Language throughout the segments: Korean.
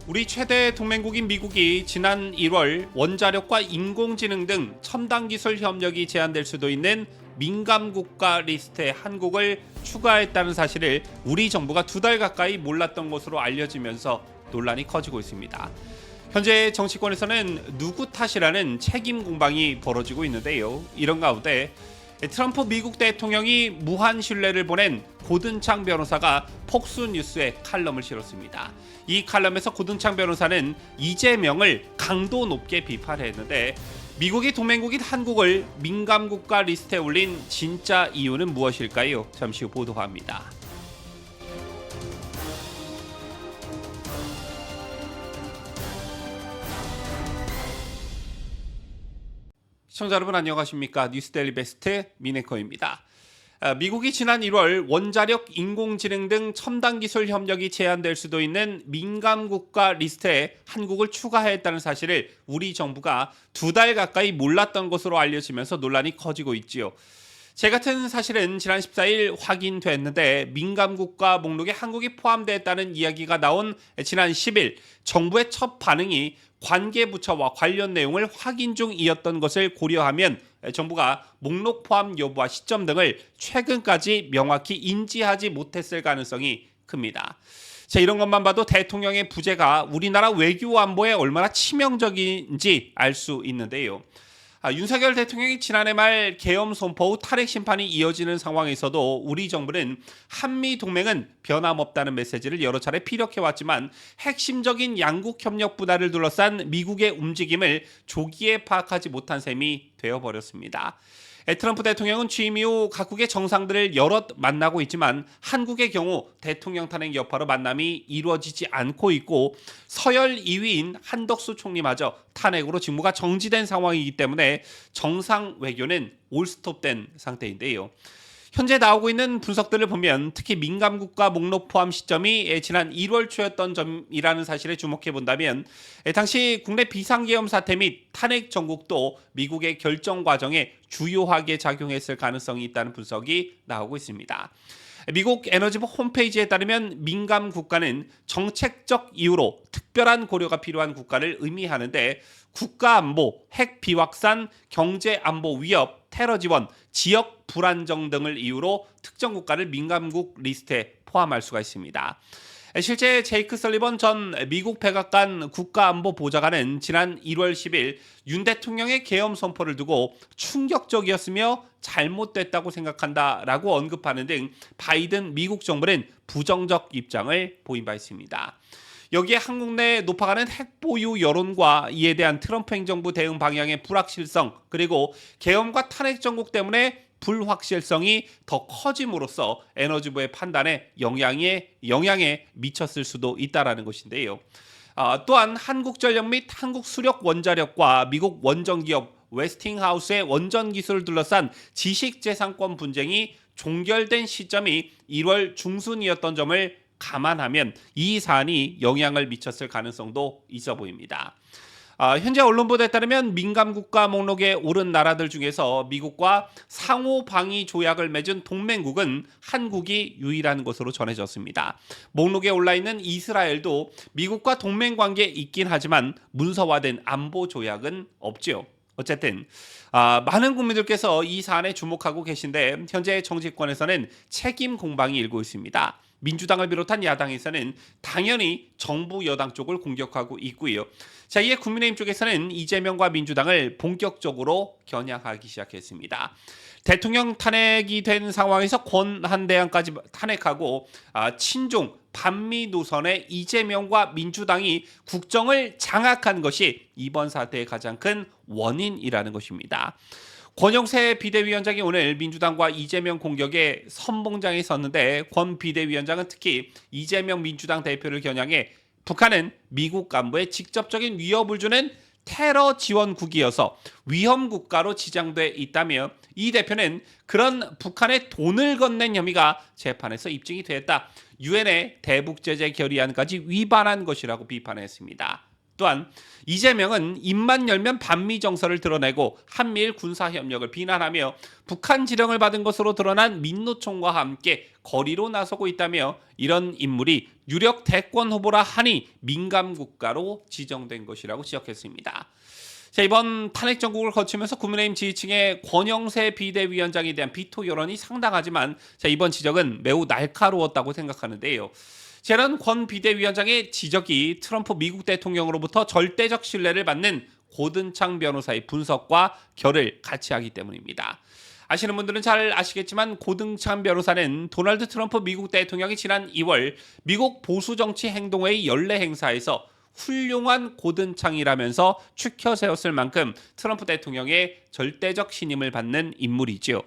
우리 최대 동맹국인 미국이 지난 1월 원자력과 인공지능 등 첨단 기술 협력이 제한될 수도 있는 민감 국가 리스트에 한국을 추가했다는 사실을 우리 정부가 2달 가까이 몰랐던 것으로 알려지면서 논란이 커지고 있습니다. 현재 정치권에서는 누구 탓이라는 책임 공방이 벌어지고 있는데요. 이런 가운데 트럼프 미국 대통령이 무한 신뢰를 보낸 고든창 변호사가 폭스뉴스에 칼럼을 실었습니다. 이 칼럼에서 고든창 변호사는 이재명을 강도 높게 비판했는데 미국이 동맹국인 한국을 민감국가 리스트에 올린 진짜 이유는 무엇일까요? 잠시 후 보도합니다. 시청자 여러분 안녕하십니까? 뉴스데일리 베스트 민에커입니다. 미국이 지난 1월 원자력, 인공지능 등 첨단 기술 협력이 제한될 수도 있는 민감 국가 리스트에 한국을 추가했다는 사실을 우리 정부가 2달 가까이 몰랐던 것으로 알려지면서 논란이 커지고 있지요. 제 같은 사실은 지난 14일 확인됐는데 민감 국가 목록에 한국이 포함됐다는 이야기가 나온 지난 10일 정부의 첫 반응이 관계부처와 관련 내용을 확인 중이었던 것을 고려하면 정부가 목록 포함 여부와 시점 등을 최근까지 명확히 인지하지 못했을 가능성이 큽니다. 자, 이런 것만 봐도 대통령의 부재가 우리나라 외교 안보에 얼마나 치명적인지 알 수 있는데요. 윤석열 대통령이 지난해 말 계엄 선포 후 탈핵 심판이 이어지는 상황에서도 우리 정부는 한미 동맹은 변함없다는 메시지를 여러 차례 피력해왔지만 핵심적인 양국 협력 분야를 둘러싼 미국의 움직임을 조기에 파악하지 못한 셈이 되어버렸습니다. 트럼프 대통령은 취임 이후 각국의 정상들을 여럿 만나고 있지만 한국의 경우 대통령 탄핵 여파로 만남이 이루어지지 않고 있고 서열 2위인 한덕수 총리마저 탄핵으로 직무가 정지된 상황이기 때문에 정상 외교는 올스톱된 상태인데요. 현재 나오고 있는 분석들을 보면 특히 민감국가 목록 포함 시점이 지난 1월 초였던 점이라는 사실에 주목해 본다면 당시 국내 비상계엄 사태 및 탄핵 정국도 미국의 결정 과정에 주요하게 작용했을 가능성이 있다는 분석이 나오고 있습니다. 미국 에너지부 홈페이지에 따르면 민감 국가는 정책적 이유로 특별한 고려가 필요한 국가를 의미하는데 국가안보, 핵 비확산, 경제안보 위협, 테러 지원, 지역 불안정 등을 이유로 특정 국가를 민감국 리스트에 포함할 수가 있습니다. 실제 제이크 설리번 전 미국 백악관 국가안보보좌관은 지난 1월 10일 윤 대통령의 계엄 선포를 두고 충격적이었으며 잘못됐다고 생각한다라고 언급하는 등 바이든 미국 정부는 부정적 입장을 보인 바 있습니다. 여기에 한국 내 높아가는 핵보유 여론과 이에 대한 트럼프 행정부 대응 방향의 불확실성 그리고 계엄과 탄핵 정국 때문에 불확실성이 더 커짐으로써 에너지부의 판단에 영향에 미쳤을 수도 있다라는 것인데요. 또한 한국전력 및 한국수력원자력과 미국 원전기업 웨스팅하우스의 원전 기술을 둘러싼 지식재산권 분쟁이 종결된 시점이 1월 중순이었던 점을 감안하면 이 사안이 영향을 미쳤을 가능성도 있어 보입니다. 현재 언론 보도에 따르면 민감국가 목록에 오른 나라들 중에서 미국과 상호 방위 조약을 맺은 동맹국은 한국이 유일한 것으로 전해졌습니다. 목록에 올라있는 이스라엘도 미국과 동맹 관계에 있긴 하지만 문서화된 안보 조약은 없지요. 어쨌든 많은 국민들께서 이 사안에 주목하고 계신데 현재 정치권에서는 책임 공방이 일고 있습니다. 민주당을 비롯한 야당에서는 당연히 정부 여당 쪽을 공격하고 있고요. 자, 이에 국민의힘 쪽에서는 이재명과 민주당을 본격적으로 겨냥하기 시작했습니다. 대통령 탄핵이 된 상황에서 권한대행까지 탄핵하고 친중 반미 노선의 이재명과 민주당이 국정을 장악한 것이 이번 사태의 가장 큰 원인이라는 것입니다. 권영세 비대위원장이 오늘 민주당과 이재명 공격에 선봉장에 섰는데 권 비대위원장은 특히 이재명 민주당 대표를 겨냥해 북한은 미국 간부에 직접적인 위협을 주는 테러 지원국이어서 위험 국가로 지정돼 있다며 이 대표는 그런 북한에 돈을 건넨 혐의가 재판에서 입증이 됐다. 유엔의 대북 제재 결의안까지 위반한 것이라고 비판했습니다. 또한 이재명은 입만 열면 반미 정서를 드러내고 한미일 군사협력을 비난하며 북한 지령을 받은 것으로 드러난 민노총과 함께 거리로 나서고 있다며 이런 인물이 유력 대권 후보라 하니 민감국가로 지정된 것이라고 지적했습니다. 자, 이번 탄핵 정국을 거치면서 국민의힘 지지층의 권영세 비대위원장에 대한 비토 여론이 상당하지만 자, 이번 지적은 매우 날카로웠다고 생각하는데요. 이런 권 비대위원장의 지적이 트럼프 미국 대통령으로부터 절대적 신뢰를 받는 고든창 변호사의 분석과 결을 같이 하기 때문입니다. 아시는 분들은 잘 아시겠지만 고든창 변호사는 도널드 트럼프 미국 대통령이 지난 2월 미국 보수정치행동회의 연례 행사에서 훌륭한 고든창이라면서 추켜 세웠을 만큼 트럼프 대통령의 절대적 신임을 받는 인물이지요.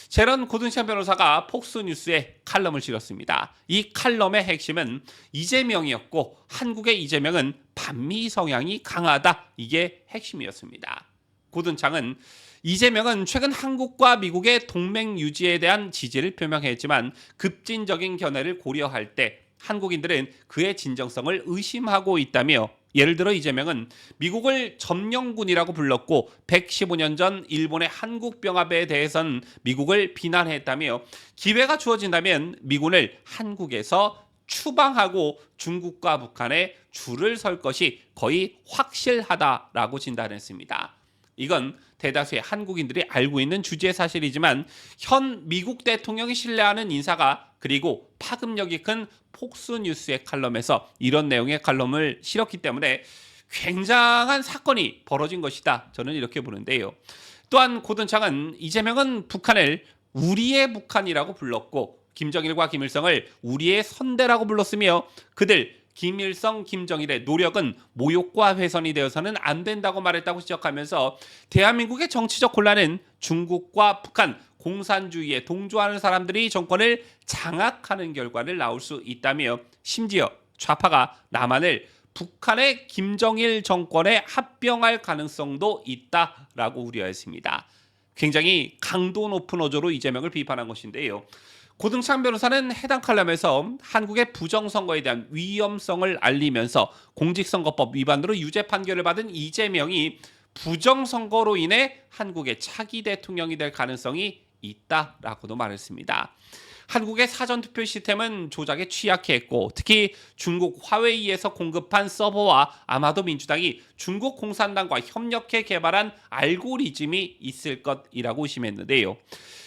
제런 고든창 변호사가 폭스뉴스에 칼럼을 실었습니다. 이 칼럼의 핵심은 이재명이었고 한국의 이재명은 반미 성향이 강하다. 이게 핵심이었습니다. 고든창은 이재명은 최근 한국과 미국의 동맹 유지에 대한 지지를 표명했지만 급진적인 견해를 고려할 때 한국인들은 그의 진정성을 의심하고 있다며 예를 들어 이재명은 미국을 점령군이라고 불렀고 115년 전 일본의 한국병합에 대해선 미국을 비난했다며 기회가 주어진다면 미군을 한국에서 추방하고 중국과 북한에 줄을 설 것이 거의 확실하다라고 진단했습니다. 이건 대다수의 한국인들이 알고 있는 주지의 사실이지만 현 미국 대통령이 신뢰하는 인사가 그리고 파급력이 큰 폭스뉴스의 칼럼에서 이런 내용의 칼럼을 실었기 때문에 굉장한 사건이 벌어진 것이다. 저는 이렇게 보는데요. 또한 고든창은 이재명은 북한을 우리의 북한이라고 불렀고 김정일과 김일성을 우리의 선대라고 불렀으며 그들 김일성, 김정일의 노력은 모욕과 훼손이 되어서는 안 된다고 말했다고 지적하면서 대한민국의 정치적 혼란은 중국과 북한, 공산주의에 동조하는 사람들이 정권을 장악하는 결과를 낳을 수 있다며 심지어 좌파가 남한을 북한의 김정일 정권에 합병할 가능성도 있다라고 우려했습니다. 굉장히 강도 높은 어조로 이재명을 비판한 것인데요. 고등창 변호사는 해당 칼럼에서 한국의 부정선거에 대한 위험성을 알리면서 공직선거법 위반으로 유죄 판결을 받은 이재명이 부정선거로 인해 한국의 차기 대통령이 될 가능성이 있다라고도 말했습니다. 한국의 사전투표 시스템은 조작에 취약했고 특히 중국 화웨이에서 공급한 서버와 아마도 민주당이 중국 공산당과 협력해 개발한 알고리즘이 있을 것이라고 의심했는데요.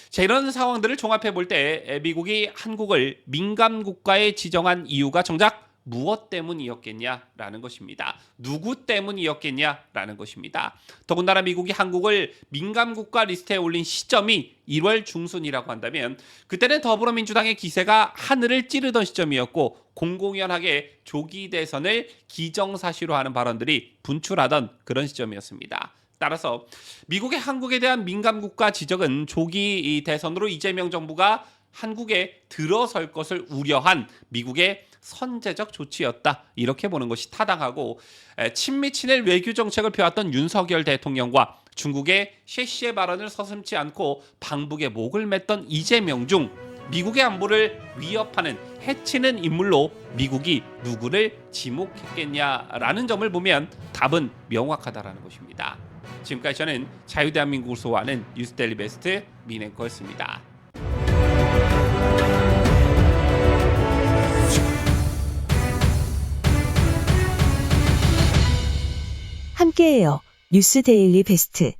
자, 이런 상황들을 종합해 볼 때 미국이 한국을 민감 국가에 지정한 이유가 정작 무엇 때문이었겠냐라는 것입니다. 누구 때문이었겠냐라는 것입니다. 더군다나 미국이 한국을 민감 국가 리스트에 올린 시점이 1월 중순이라고 한다면 그때는 더불어민주당의 기세가 하늘을 찌르던 시점이었고 공공연하게 조기 대선을 기정사실로 하는 발언들이 분출하던 그런 시점이었습니다. 따라서 미국의 한국에 대한 민감국가 지적은 조기 대선으로 이재명 정부가 한국에 들어설 것을 우려한 미국의 선제적 조치였다. 이렇게 보는 것이 타당하고 친미 친일 외교 정책을 펴왔던 윤석열 대통령과 중국의 셰시의 발언을 서슴지 않고 방북에 목을 맸던 이재명 중 미국의 안보를 위협하는 해치는 인물로 미국이 누구를 지목했겠냐라는 점을 보면 답은 명확하다라는 것입니다. 지금까지 저는 자유대한민국을 소화하는 뉴스데일리 베스트 민앵커였습니다. 함께해요. 뉴스데일리 베스트.